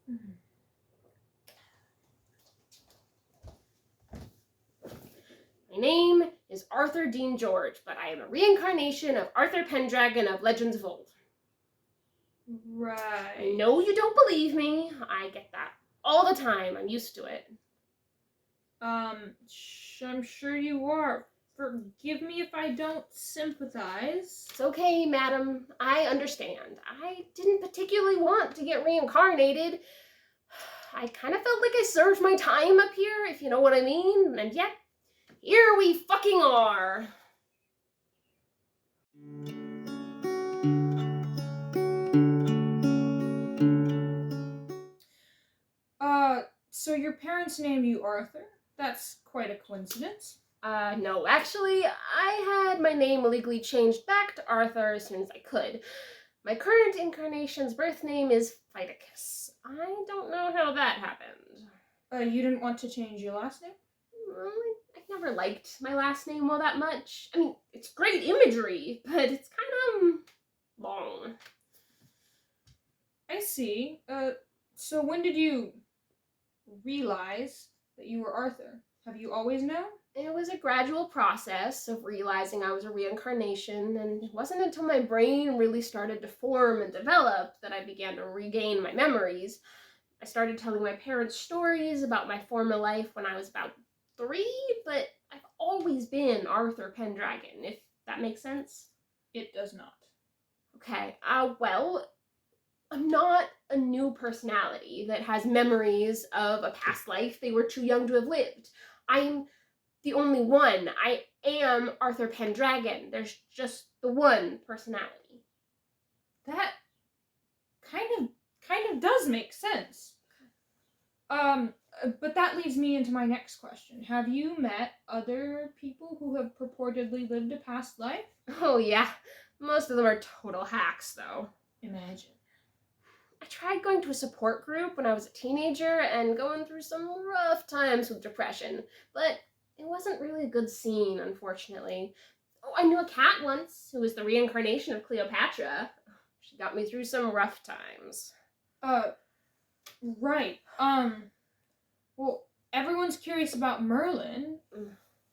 My name is Arthur Dean George, but I am a reincarnation of Arthur Pendragon of Legends of Old. Right. I know you don't believe me. I get that all the time. I'm used to it. I'm sure you are. Forgive me if I don't sympathize. It's okay, madam. I understand. I didn't particularly want to get reincarnated. I kind of felt like I served my time up here, if you know what I mean. And yet, here we fucking are. So your parents named you Arthur? That's quite a coincidence. No, actually, I had my name legally changed back to Arthur as soon as I could. My current incarnation's birth name is Phyticus. I don't know how that happened. You didn't want to change your last name? I never liked my last name all that much. I mean, it's great imagery, but it's kind of long. I see. So when did you realize that you were Arthur? Have you always known? It was a gradual process of realizing I was a reincarnation, and it wasn't until my brain really started to form and develop that I began to regain my memories. I started telling my parents stories about my former life when I was about 3, but I've always been Arthur Pendragon, if that makes sense. It does not. Okay, well, I'm not a new personality that has memories of a past life they were too young to have lived. I'm the only one. I am Arthur Pendragon. There's just the one personality. That kind of does make sense. But that leads me into my next question. Have you met other people who have purportedly lived a past life? Oh yeah, most of them are total hacks though. Imagine. I tried going to a support group when I was a teenager and going through some rough times with depression, but it wasn't really a good scene, unfortunately. Oh, I knew a cat once who was the reincarnation of Cleopatra. She got me through some rough times. Right. Well, everyone's curious about Merlin.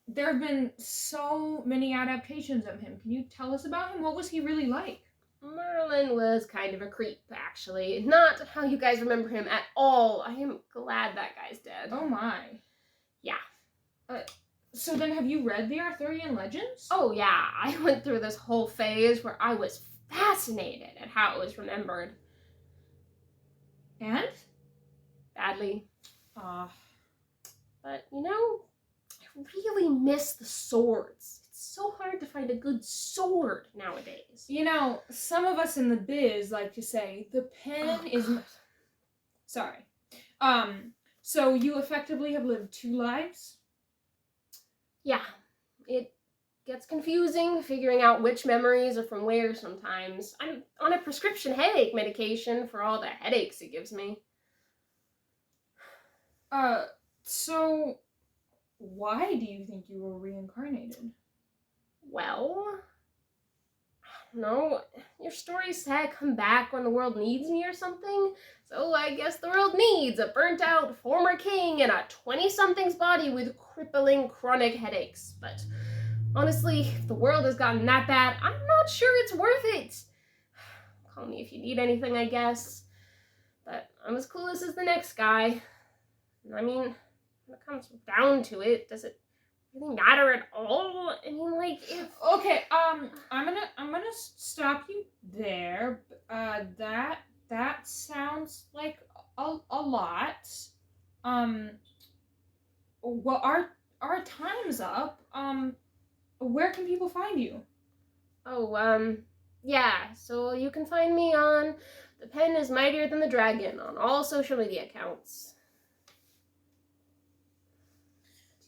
There have been so many adaptations of him. Can you tell us about him? What was he really like? Merlin was kind of a creep, actually. Not how you guys remember him at all. I am glad that guy's dead. Oh my. Yeah. So then have you read the Arthurian legends? Oh yeah, I went through this whole phase where I was fascinated at how it was remembered. And? Badly. But, you know, I really miss the swords. It's so hard to find a good sword nowadays. You know, some of us in the biz like to say, the pen is... Sorry. So you effectively have lived 2 lives? Yeah, it gets confusing figuring out which memories are from where sometimes. I'm on a prescription headache medication for all the headaches it gives me. So why do you think you were reincarnated? Well, I don't know. Your story said come back when the world needs me or something. So I guess the world needs a burnt-out former king and a 20-something's body with crippling chronic headaches. But honestly, if the world has gotten that bad, I'm not sure it's worth it. Call me if you need anything, I guess. But I'm as clueless as the next guy. I mean, when it comes down to it, does it really matter at all? I mean, like, if... Okay, I'm gonna stop you there. That sounds like a lot. Well, our time's up. Where can people find you? Oh, yeah, so you can find me on The Pen is Mightier Than the Dragon on all social media accounts.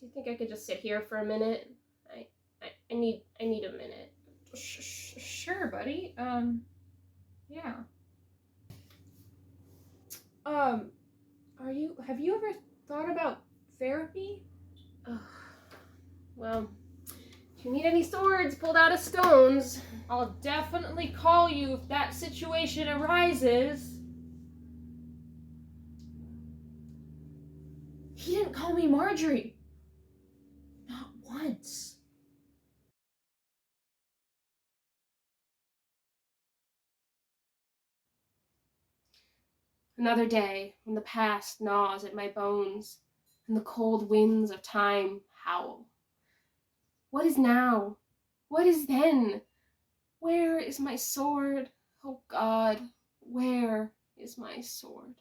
Do you think I could just sit here for a minute? I need a minute. Sure, buddy. Yeah. Have you ever thought about therapy? Well, if you need any swords pulled out of stones, I'll definitely call you if that situation arises. call me Marjorie. Not once. Another day when the past gnaws at my bones and the cold winds of time howl. What is now? What is then? Where is my sword? Oh God, where is my sword?